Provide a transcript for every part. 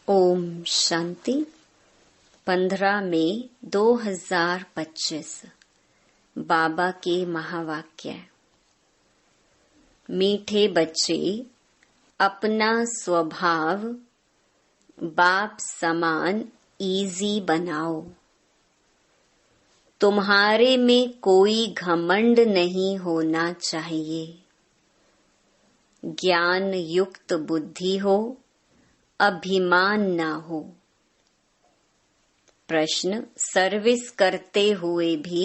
ओम शांति। 15 मई 2025 बाबा के महावाक्य। मीठे बच्चे, अपना स्वभाव बाप समान इजी बनाओ। तुम्हारे में कोई घमंड नहीं होना चाहिए। ज्ञान युक्त बुद्धि हो, अभिमान न हो। प्रश्न: सर्विस करते हुए भी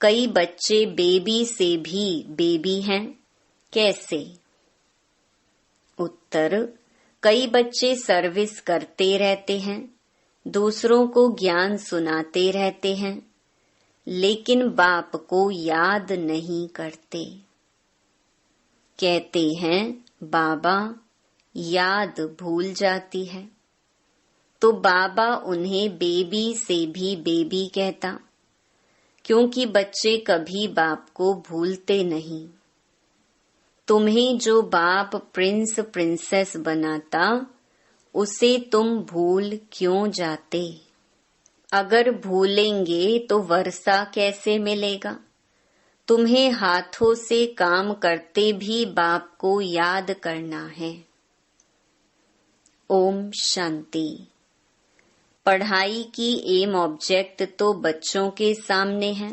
कई बच्चे बेबी से भी बेबी हैं, कैसे? उत्तर: कई बच्चे सर्विस करते रहते हैं, दूसरों को ज्ञान सुनाते रहते हैं, लेकिन बाप को याद नहीं करते। कहते हैं बाबा याद भूल जाती है, तो बाबा उन्हें बेबी से भी बेबी कहता, क्योंकि बच्चे कभी बाप को भूलते नहीं। तुम्हें जो बाप प्रिंस प्रिंसेस बनाता, उसे तुम भूल क्यों जाते? अगर भूलेंगे तो वर्षा कैसे मिलेगा? तुम्हें हाथों से काम करते भी बाप को याद करना है। ओम शांति। पढ़ाई की एम ऑब्जेक्ट तो बच्चों के सामने है।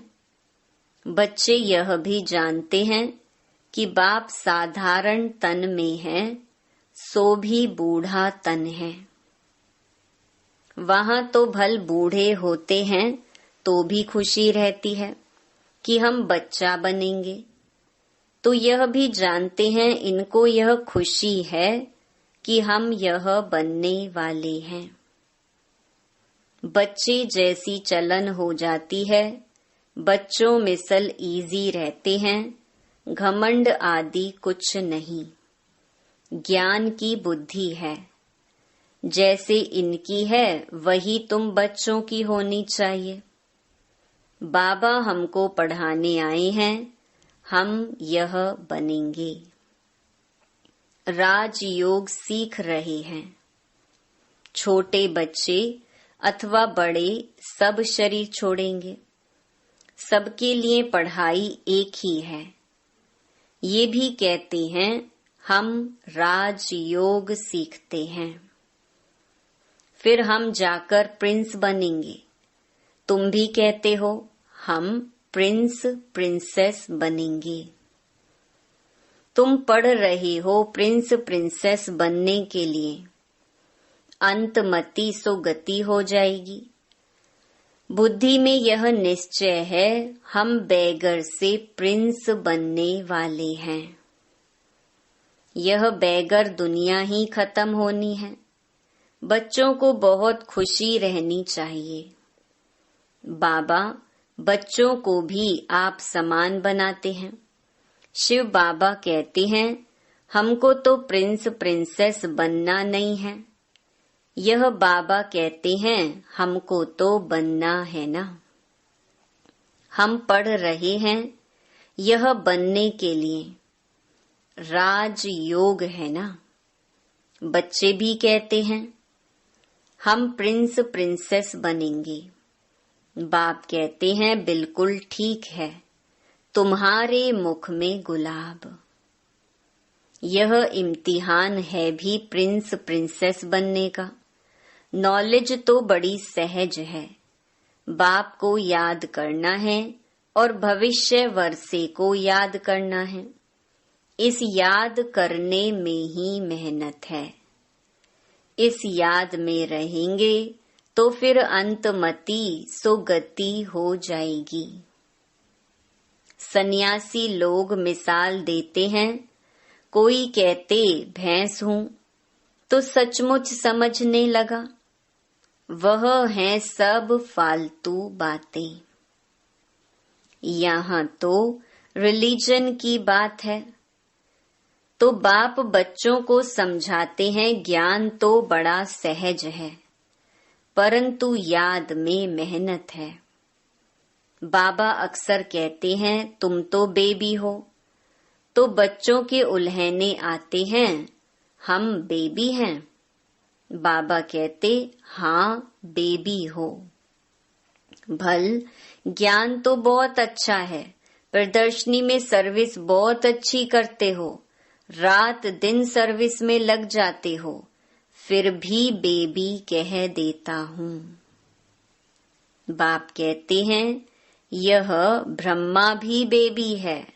बच्चे यह भी जानते हैं कि बाप साधारण तन में है, सो भी बूढ़ा तन है। वहां तो भल बूढ़े होते हैं तो भी खुशी रहती है कि हम बच्चा बनेंगे, तो यह भी जानते हैं इनको यह खुशी है कि हम यह बनने वाले हैं। बच्चे जैसी चलन हो जाती है, बच्चों मिसल इजी रहते हैं, घमंड आदि कुछ नहीं। ज्ञान की बुद्धि है, जैसे इनकी है वही तुम बच्चों की होनी चाहिए। बाबा हमको पढ़ाने आए हैं, हम यह बनेंगे। राजयोग सीख रहे हैं। छोटे बच्चे अथवा बड़े सब शरीर छोड़ेंगे। सबके लिए पढ़ाई एक ही है। ये भी कहते हैं हम राजयोग सीखते हैं, फिर हम जाकर प्रिंस बनेंगे। तुम भी कहते हो हम प्रिंस प्रिंसेस बनेंगे। तुम पढ़ रहे हो प्रिंस प्रिंसेस बनने के लिए, अंतमति सो गति हो जाएगी। बुद्धि में यह निश्चय है हम बैगर से प्रिंस बनने वाले हैं। यह बैगर दुनिया ही खत्म होनी है। बच्चों को बहुत खुशी रहनी चाहिए। बाबा बच्चों को भी आप समान बनाते हैं। शिव बाबा कहते हैं हमको तो प्रिंस प्रिंसेस बनना नहीं है। यह बाबा कहते हैं हमको तो बनना है ना। हम पढ़ रहे हैं यह बनने के लिए। राजयोग है ना। बच्चे भी कहते हैं हम प्रिंस प्रिंसेस बनेंगे। बाप कहते हैं बिल्कुल ठीक है, तुम्हारे मुख में गुलाब। यह इम्तिहान है भी प्रिंस प्रिंसेस बनने का। नॉलेज तो बड़ी सहज है। बाप को याद करना है और भविष्य वर्षे को याद करना है। इस याद करने में ही मेहनत है। इस याद में रहेंगे तो फिर अंतमति सो गति हो जाएगी। सन्यासी लोग मिसाल देते हैं, कोई कहते भैंस हूं तो सचमुच समझने लगा, वह हैं सब फालतू बातें। यहाँ तो रिलीजन की बात है, तो बाप बच्चों को समझाते हैं ज्ञान तो बड़ा सहज है, परंतु याद में मेहनत है। बाबा अक्सर कहते हैं तुम तो बेबी हो, तो बच्चों के उल्हने आते हैं हम बेबी हैं। बाबा कहते, हाँ बेबी हो। भल ज्ञान तो बहुत अच्छा है, प्रदर्शनी में सर्विस बहुत अच्छी करते हो, रात दिन सर्विस में लग जाते हो, फिर भी बेबी कह देता हूँ। बाप कहते हैं, यह ब्रह्मा भी बेबी है।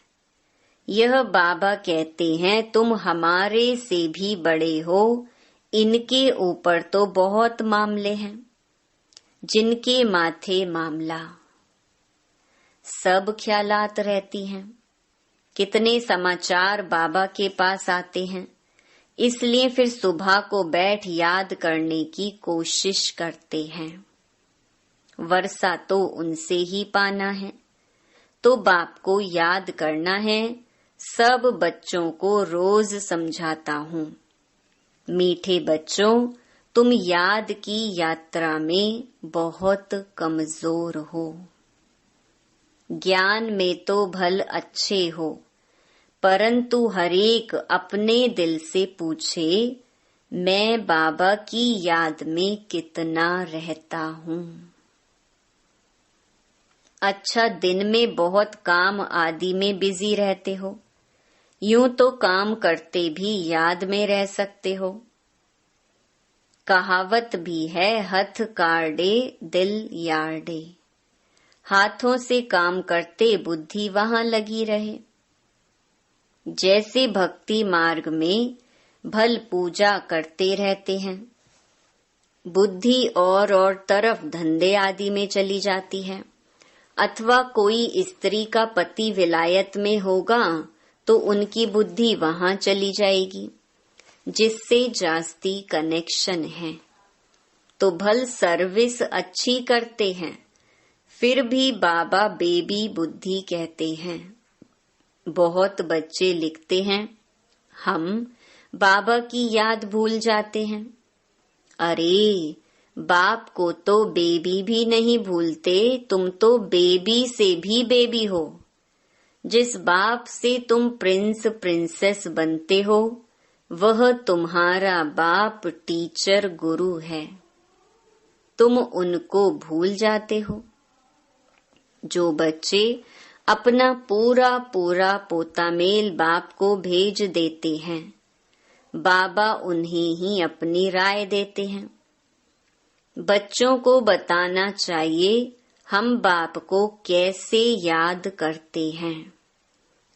यह बाबा कहते हैं, तुम हमारे से भी बड़े हो, इनके ऊपर तो बहुत मामले हैं, जिनके माथे मामला। सब ख्यालात रहती हैं। कितने समाचार बाबा के पास आते हैं, इसलिए फिर सुबह को बैठ याद करने की कोशिश करते हैं। वर्षा तो उनसे ही पाना है, तो बाप को याद करना है। सब बच्चों को रोज समझाता हूँ, मीठे बच्चों, तुम याद की यात्रा में बहुत कमजोर हो। ज्ञान में तो भल अच्छे हो, परंतु हरेक अपने दिल से पूछे, मैं बाबा की याद में कितना रहता हूँ। अच्छा, दिन में बहुत काम आदि में बिजी रहते हो, यूं तो काम करते भी याद में रह सकते हो। कहावत भी है, हथ काढ़े दिल यार्डे। हाथों से काम करते बुद्धि वहां लगी रहे। जैसे भक्ति मार्ग में भल पूजा करते रहते हैं, बुद्धि और तरफ धंधे आदि में चली जाती है। अथवा कोई स्त्री का पति विलायत में होगा तो उनकी बुद्धि वहां चली जाएगी, जिससे जास्ती कनेक्शन है। तो भल सर्विस अच्छी करते हैं, फिर भी बाबा बेबी बुद्धि कहते हैं। बहुत बच्चे लिखते हैं, हम बाबा की याद भूल जाते हैं। अरे, बाप को तो बेबी भी नहीं भूलते, तुम तो बेबी से भी बेबी हो। जिस बाप से तुम प्रिंस प्रिंसेस बनते हो, वह तुम्हारा बाप टीचर गुरु है। तुम उनको भूल जाते हो। जो बच्चे अपना पूरा पूरा पोतामेल बाप को भेज देते हैं, बाबा उन्हें ही अपनी राय देते हैं। बच्चों को बताना चाहिए हम बाप को कैसे याद करते हैं,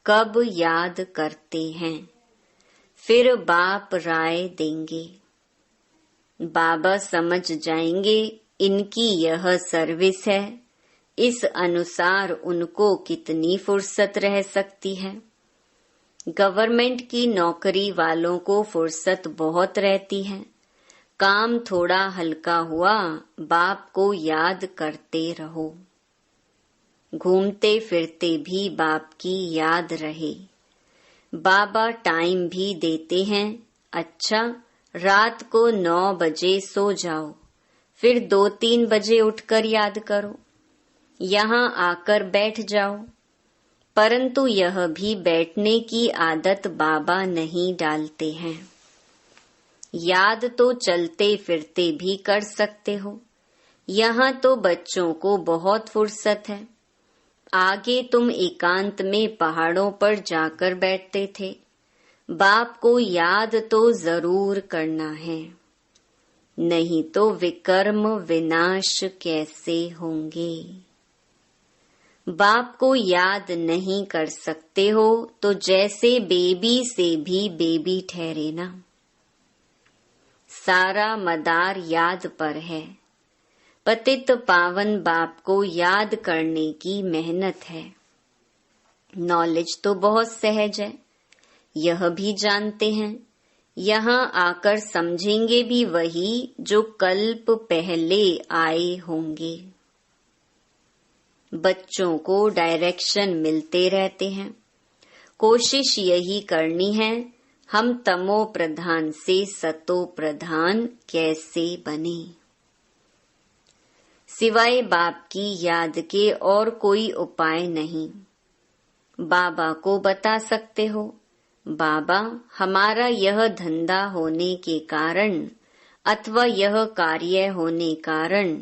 कब याद करते हैं, फिर बाप राय देंगे। बाबा समझ जाएंगे इनकी यह सर्विस है, इस अनुसार उनको कितनी फुर्सत रह सकती है। गवर्नमेंट की नौकरी वालों को फुर्सत बहुत रहती है। काम थोड़ा हल्का हुआ, बाप को याद करते रहो। घूमते फिरते भी बाप की याद रहे। बाबा टाइम भी देते हैं, अच्छा रात को 9 बजे सो जाओ, फिर 2-3 बजे उठकर याद करो, यहाँ आकर बैठ जाओ। परंतु यह भी बैठने की आदत बाबा नहीं डालते हैं। याद तो चलते फिरते भी कर सकते हो। यहाँ तो बच्चों को बहुत फुर्सत है। आगे तुम एकांत में पहाड़ों पर जाकर बैठते थे। बाप को याद तो जरूर करना है, नहीं तो विकर्म विनाश कैसे होंगे। बाप को याद नहीं कर सकते हो तो जैसे बेबी से भी बेबी ठहरे ना। सारा मदार याद पर है। पतित पावन बाप को याद करने की मेहनत है। नॉलेज तो बहुत सहज है, यह भी जानते हैं। यहाँ आकर समझेंगे भी वही जो कल्प पहले आए होंगे। बच्चों को डायरेक्शन मिलते रहते हैं। कोशिश यही करनी है, हम तमो प्रधान से सतो प्रधान कैसे बने। सिवाय बाप की याद के और कोई उपाय नहीं। बाबा को बता सकते हो, बाबा हमारा यह धंधा होने के कारण अथवा यह कार्य होने कारण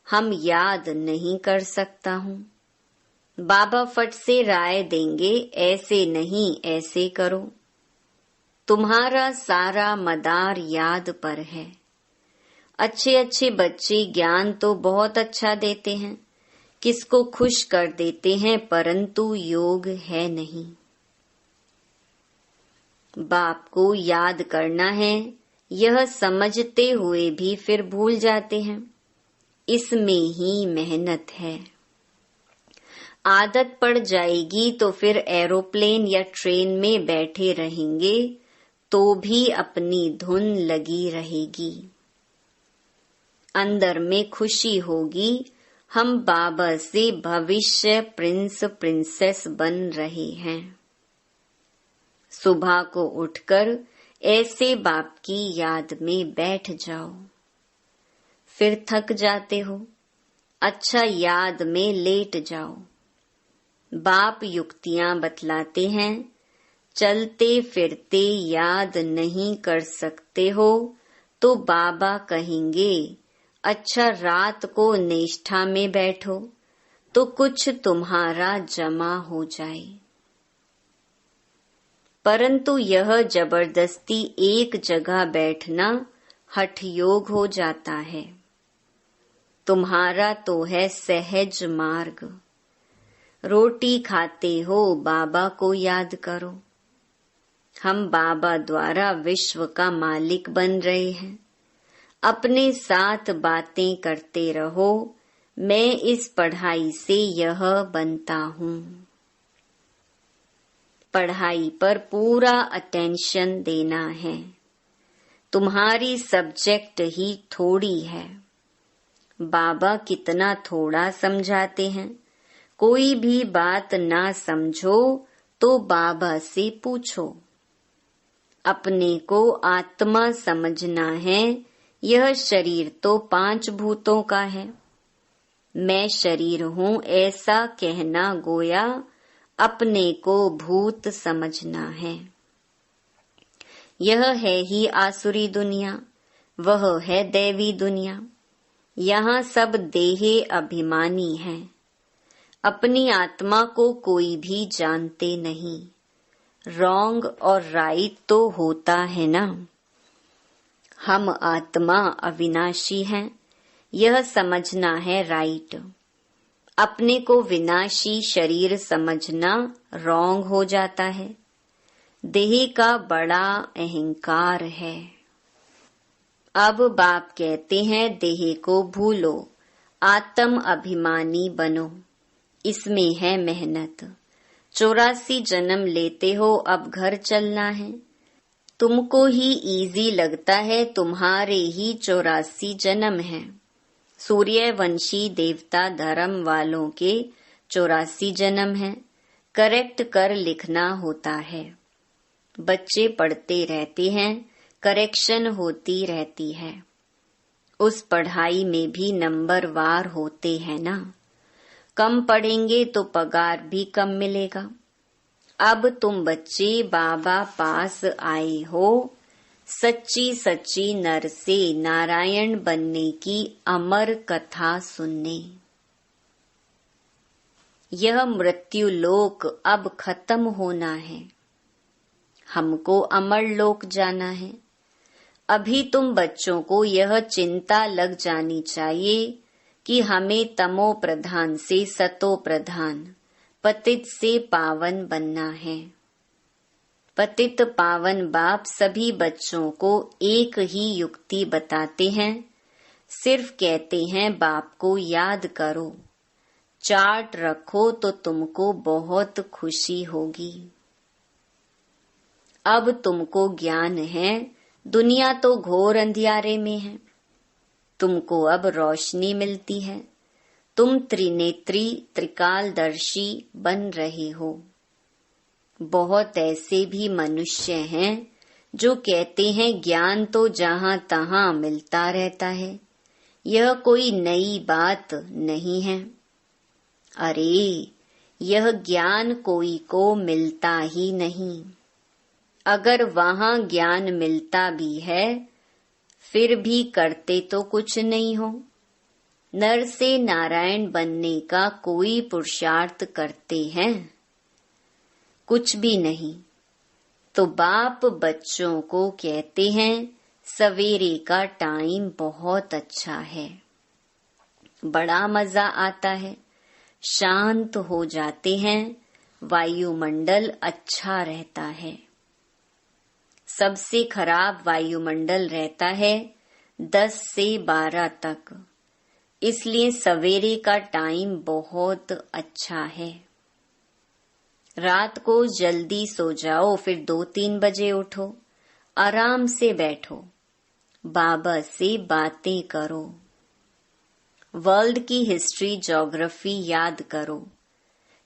हम याद नहीं कर सकता हूँ। बाबा फट से राय देंगे, ऐसे नहीं ऐसे करो। तुम्हारा सारा मदार याद पर है। अच्छे अच्छे बच्चे ज्ञान तो बहुत अच्छा देते हैं, किसको खुश कर देते हैं, परंतु योग है नहीं। बाप को याद करना है, यह समझते हुए भी फिर भूल जाते हैं। इसमें ही मेहनत है। आदत पड़ जाएगी तो फिर एरोप्लेन या ट्रेन में बैठे रहेंगे तो भी अपनी धुन लगी रहेगी। अंदर में खुशी होगी, हम बाबा से भविष्य प्रिंस प्रिंसेस बन रहे हैं। सुबह को उठकर ऐसे बाप की याद में बैठ जाओ। फिर थक जाते हो, अच्छा याद में लेट जाओ। बाप युक्तियां बतलाते हैं, चलते फिरते याद नहीं कर सकते हो तो बाबा कहेंगे, अच्छा रात को निष्ठा में बैठो तो कुछ तुम्हारा जमा हो जाए। परंतु यह जबरदस्ती एक जगह बैठना हठ योग हो जाता है। तुम्हारा तो है सहज मार्ग। रोटी खाते हो, बाबा को याद करो। हम बाबा द्वारा विश्व का मालिक बन रहे हैं। अपने साथ बातें करते रहो, मैं इस पढ़ाई से यह बनता हूँ। पढ़ाई पर पूरा अटेंशन देना है। तुम्हारी सब्जेक्ट ही थोड़ी है। बाबा कितना थोड़ा समझाते हैं। कोई भी बात ना समझो तो बाबा से पूछो। अपने को आत्मा समझना है। यह शरीर तो 5 भूतों का है। मैं शरीर हूँ ऐसा कहना गोया अपने को भूत समझना है। यह है ही आसुरी दुनिया, वह है दैवी दुनिया। यहाँ सब देहे अभिमानी हैं। अपनी आत्मा को कोई भी जानते नहीं। रॉन्ग और राइट तो होता है ना। हम आत्मा अविनाशी हैं, यह समझना है राइट। अपने को विनाशी शरीर समझना रॉन्ग हो जाता है। देह का बड़ा अहंकार है। अब बाप कहते हैं देह को भूलो, आत्म अभिमानी बनो। इसमें है मेहनत। 84 जन्म लेते हो, अब घर चलना है। तुमको ही इजी लगता है, तुम्हारे ही 84 जन्म हैं। सूर्यवंशी देवता धर्म वालों के 84 जन्म हैं। करेक्ट कर लिखना होता है। बच्चे पढ़ते रहते हैं, करेक्शन होती रहती है। उस पढ़ाई में भी नंबर वार होते हैं ना। कम पढ़ेंगे तो पगार भी कम मिलेगा। अब तुम बच्चे बाबा पास आए हो, सच्ची सच्ची नर से नारायण बनने की अमर कथा सुनने। यह मृत्यु लोक अब खत्म होना है। हमको अमर लोक जाना है। अभी तुम बच्चों को यह चिंता लग जानी चाहिए कि हमें तमो प्रधान से सतो प्रधान, पतित से पावन बनना है। पतित पावन बाप सभी बच्चों को एक ही युक्ति बताते हैं। सिर्फ कहते हैं बाप को याद करो, चार्ट रखो तो तुमको बहुत खुशी होगी। अब तुमको ज्ञान है, दुनिया तो घोर अंधियारे में है। तुमको अब रोशनी मिलती है। तुम त्रिनेत्री त्रिकालदर्शी बन रहे हो। बहुत ऐसे भी मनुष्य हैं जो कहते हैं ज्ञान तो जहाँ तहाँ मिलता रहता है, यह कोई नई बात नहीं है। अरे यह ज्ञान कोई को मिलता ही नहीं। अगर वहाँ ज्ञान मिलता भी है फिर भी करते तो कुछ नहीं हो। नर से नारायण बनने का कोई पुरुषार्थ करते हैं? कुछ भी नहीं। तो बाप बच्चों को कहते हैं सवेरे का टाइम बहुत अच्छा है, बड़ा मजा आता है, शांत हो जाते हैं, वायुमंडल अच्छा रहता है। सबसे खराब वायुमंडल रहता है 10 से 12 तक, इसलिए सवेरे का टाइम बहुत अच्छा है। रात को जल्दी सो जाओ, फिर 2-3 बजे उठो, आराम से बैठो, बाबा से बातें करो, वर्ल्ड की हिस्ट्री ज्योग्राफी याद करो।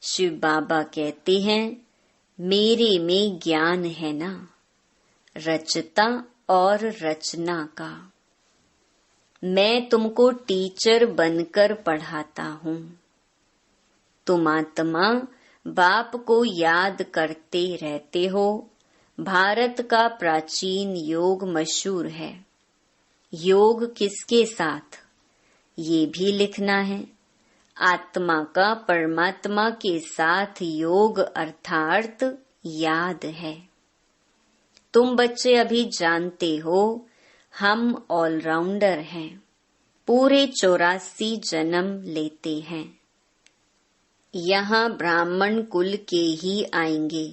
शिव बाबा कहते हैं मेरे में ज्ञान है ना, रचता और रचना का। मैं तुमको टीचर बनकर पढ़ाता हूँ। तुम आत्मा बाप को याद करते रहते हो। भारत का प्राचीन योग मशहूर है। योग किसके साथ, ये भी लिखना है। आत्मा का परमात्मा के साथ योग अर्थात याद है। तुम बच्चे अभी जानते हो हम ऑलराउंडर हैं, पूरे 84 जन्म लेते हैं। यहाँ ब्राह्मण कुल के ही आएंगे।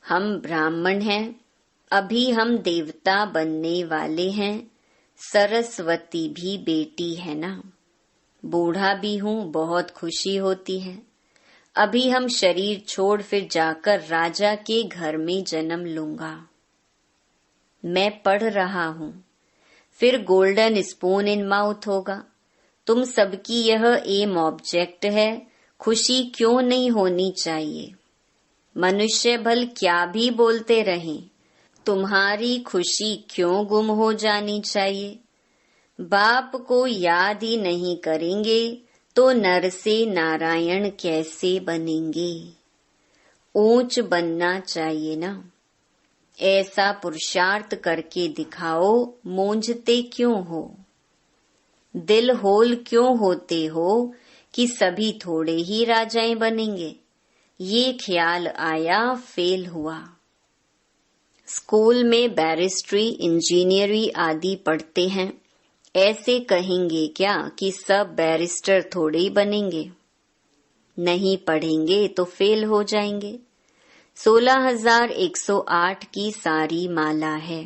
हम ब्राह्मण हैं, अभी हम देवता बनने वाले हैं। सरस्वती भी बेटी है ना। बूढ़ा भी हूँ, बहुत खुशी होती है। अभी हम शरीर छोड़ फिर जाकर राजा के घर में जन्म लूंगा। मैं पढ़ रहा हूँ, फिर गोल्डन स्पून इन माउथ होगा। तुम सबकी यह एम ऑब्जेक्ट है। खुशी क्यों नहीं होनी चाहिए? मनुष्य भल क्या भी बोलते रहें, तुम्हारी खुशी क्यों गुम हो जानी चाहिए? बाप को याद ही नहीं करेंगे तो नर से नारायण कैसे बनेंगे? ऊंच बनना चाहिए ना। ऐसा पुरुषार्थ करके दिखाओ, मूंझते क्यों हो? दिल होल क्यों होते हो कि सभी थोड़े ही राजाएं बनेंगे? ये ख्याल आया, फेल हुआ। स्कूल में बैरिस्ट्री, इंजीनियरिंग आदि पढ़ते हैं। ऐसे कहेंगे क्या कि सब बैरिस्टर थोड़े ही बनेंगे? नहीं पढ़ेंगे तो फेल हो जाएंगे। 16,108 की सारी माला है।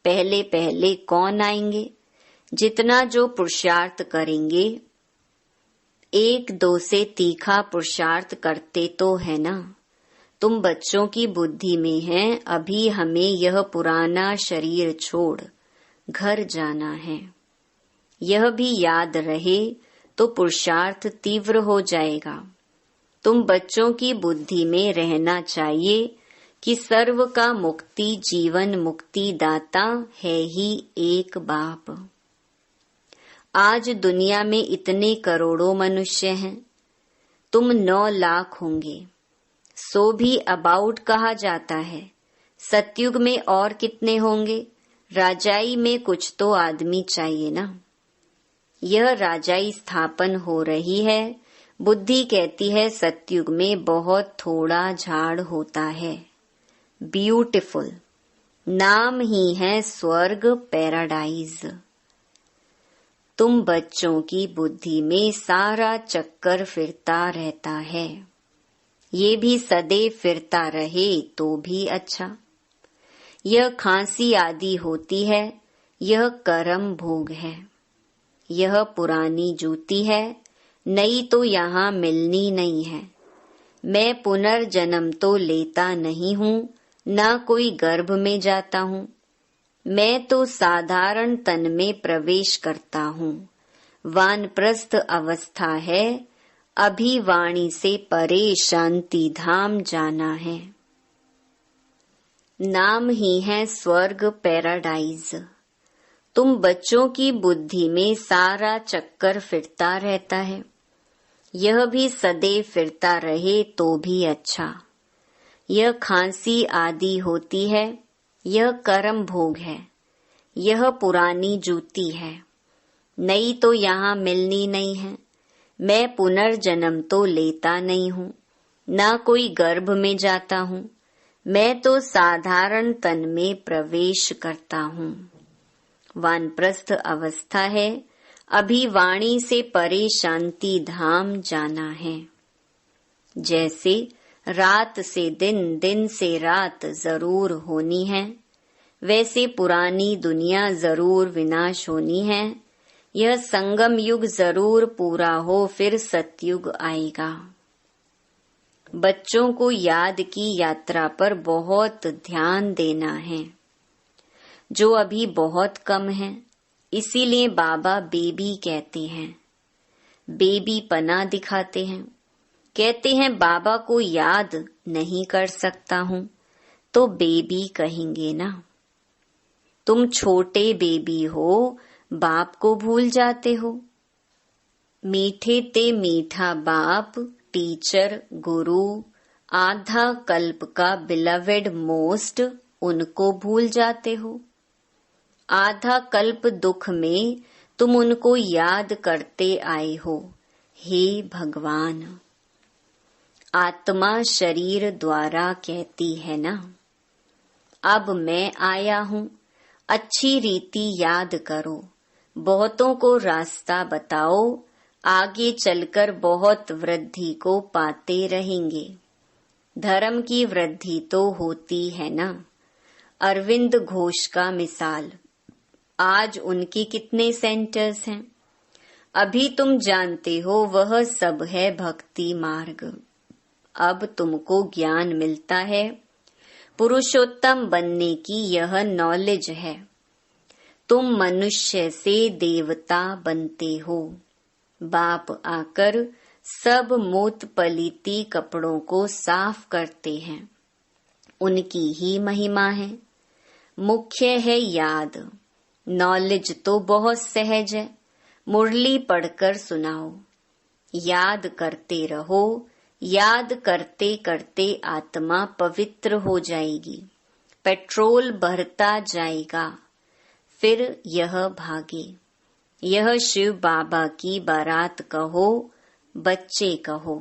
पहले पहले कौन आएंगे? जितना जो पुरुषार्थ करेंगे। 1-2 से तीखा पुरुषार्थ करते तो है ना। तुम बच्चों की बुद्धि में है, अभी हमें यह पुराना शरीर छोड़ घर जाना है। यह भी याद रहे तो पुरुषार्थ तीव्र हो जाएगा। तुम बच्चों की बुद्धि में रहना चाहिए कि सर्व का मुक्ति जीवन मुक्ति दाता है ही एक बाप। आज दुनिया में इतने करोड़ों मनुष्य हैं, तुम 9 लाख होंगे। सो भी अबाउट कहा जाता है। सतयुग में और कितने होंगे? राजाई में कुछ तो आदमी चाहिए ना। यह राजाई स्थापन हो रही है। बुद्धि कहती है सतयुग में बहुत थोड़ा झाड़ होता है। ब्यूटीफुल नाम ही है स्वर्ग, पैराडाइज। तुम बच्चों की बुद्धि में सारा चक्कर फिरता रहता है। ये भी सदैव फिरता रहे तो भी अच्छा। यह खांसी आदि होती है, यह कर्म भोग है। यह पुरानी जूती है, नई तो यहाँ मिलनी नहीं है। मैं पुनर्जन्म तो लेता नहीं हूँ, न कोई गर्भ में जाता हूँ। मैं तो साधारण तन में प्रवेश करता हूँ। वानप्रस्थ अवस्था है, अभी वाणी से परे शांति धाम जाना है। नाम ही है स्वर्ग, पैराडाइज। तुम बच्चों की बुद्धि में सारा चक्कर फिरता रहता है। यह भी सदैव फिरता रहे तो भी अच्छा। यह खांसी आदि होती है, यह कर्म भोग है। यह पुरानी जूती है, नई तो यहाँ मिलनी नहीं है। मैं पुनर्जन्म तो लेता नहीं हूँ, न कोई गर्भ में जाता हूँ। मैं तो साधारण तन में प्रवेश करता हूँ। वानप्रस्थ अवस्था है, अभी वाणी से परे शांति धाम जाना है। जैसे रात से दिन, दिन से रात जरूर होनी है, वैसे पुरानी दुनिया जरूर विनाश होनी है। यह संगम युग जरूर पूरा हो, फिर सतयुग आएगा। बच्चों को याद की यात्रा पर बहुत ध्यान देना है, जो अभी बहुत कम है। इसीलिए बाबा बेबी कहते हैं, बेबी पना दिखाते हैं। कहते हैं बाबा को याद नहीं कर सकता हूँ, तो बेबी कहेंगे ना। तुम छोटे बेबी हो, बाप को भूल जाते हो। मीठे ते मीठा बाप, टीचर, गुरु, आधा कल्प का बिलवेड मोस्ट, उनको भूल जाते हो। आधा कल्प दुख में तुम उनको याद करते आए हो। हे भगवान, आत्मा शरीर द्वारा कहती है ना, अब मैं आया हूँ, अच्छी रीति याद करो, बहुतों को रास्ता बताओ, आगे चलकर बहुत वृद्धि को पाते रहेंगे। धर्म की वृद्धि तो होती है ना। अरविंद घोष का मिसाल, आज उनके कितने सेंटर्स हैं? अभी तुम जानते हो वह सब है भक्ति मार्ग। अब तुमको ज्ञान मिलता है, पुरुषोत्तम बनने की यह नॉलेज है। तुम मनुष्य से देवता बनते हो। बाप आकर सब मूत पलीती कपड़ों को साफ करते हैं, उनकी ही महिमा है। मुख्य है याद। नॉलेज तो बहुत सहज है, मुरली पढ़कर सुनाओ। याद करते रहो, याद करते करते आत्मा पवित्र हो जाएगी, पेट्रोल बढ़ता जाएगा, फिर यह भागे। यह शिव बाबा की बारात कहो, बच्चे कहो।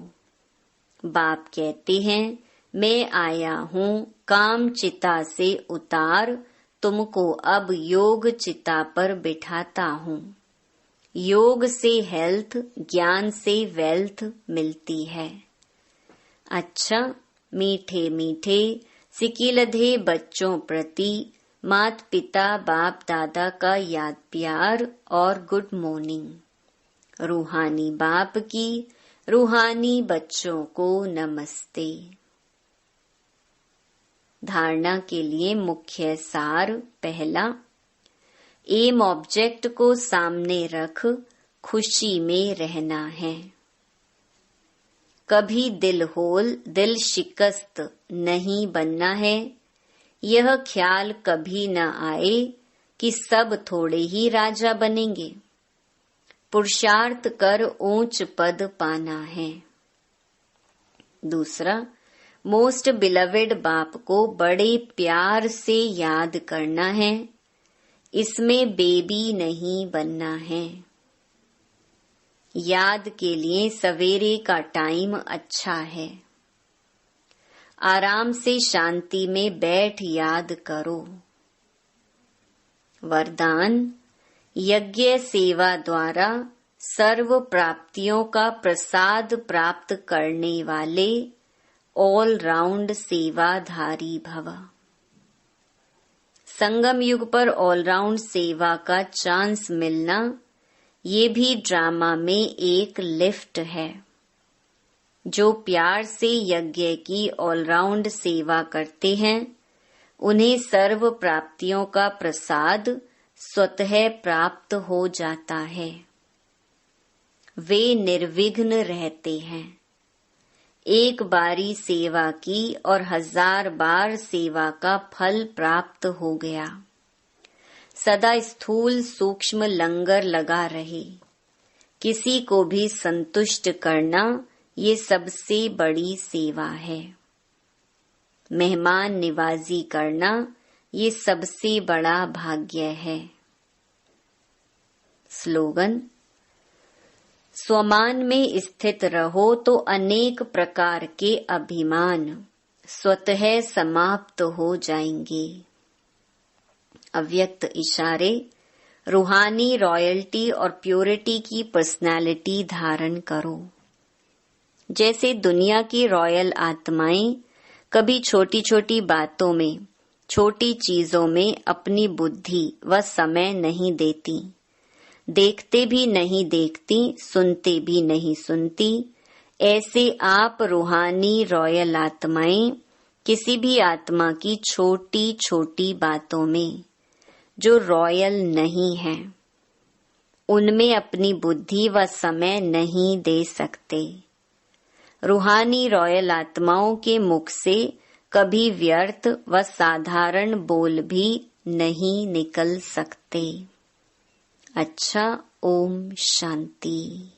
बाप कहते हैं, मैं आया हूँ काम चिता से उतार, तुमको अब योग चिता पर बिठाता हूँ। योग से हेल्थ, ज्ञान से वेल्थ मिलती है। अच्छा, मीठे मीठे सिकिलधे बच्चों प्रति मात पिता बाप दादा का याद प्यार और गुड मॉर्निंग। रूहानी बाप की रूहानी बच्चों को नमस्ते। धारणा के लिए मुख्य सार। पहला, एम ऑब्जेक्ट को सामने रख खुशी में रहना है। कभी दिल होल, दिल शिकस्त नहीं बनना है। यह ख्याल कभी न आए कि सब थोड़े ही राजा बनेंगे। पुरुषार्थ कर ऊंच पद पाना है। दूसरा, मोस्ट बिलवेड बाप को बड़े प्यार से याद करना है। इसमें बेबी नहीं बनना है। याद के लिए सवेरे का टाइम अच्छा है। आराम से शांति में बैठ याद करो। वरदान, यज्ञ सेवा द्वारा सर्व प्राप्तियों का प्रसाद प्राप्त करने वाले ऑल राउंड सेवाधारी भव। संगम युग पर ऑल राउंड सेवा का चांस मिलना, ये भी ड्रामा में एक लिफ्ट है। जो प्यार से यज्ञ की ऑलराउंड सेवा करते हैं, उन्हें सर्व प्राप्तियों का प्रसाद स्वतः प्राप्त हो जाता है। वे निर्विघ्न रहते हैं। एक बारी सेवा की और 1000 बार सेवा का फल प्राप्त हो गया। सदा स्थूल सूक्ष्म लंगर लगा रहे। किसी को भी संतुष्ट करना, ये सबसे बड़ी सेवा है। मेहमान निवाजी करना, ये सबसे बड़ा भाग्य है। स्लोगन: स्वमान में स्थित रहो तो अनेक प्रकार के अभिमान स्वतः समाप्त हो जाएंगे। अव्यक्त इशारे: रूहानी रॉयल्टी और प्योरिटी की पर्सनालिटी धारण करो। जैसे दुनिया की रॉयल आत्माएं कभी छोटी छोटी बातों में, छोटी चीजों में अपनी बुद्धि व समय नहीं देती, देखते भी नहीं देखती, सुनते भी नहीं सुनती, ऐसे आप रूहानी रॉयल आत्माएं किसी भी आत्मा की छोटी छोटी बातों में जो रॉयल नहीं है, उनमें अपनी बुद्धि व समय नहीं दे सकते। रूहानी रॉयल आत्माओं के मुख से कभी व्यर्थ व साधारण बोल भी नहीं निकल सकते। अच्छा, ओम शांति।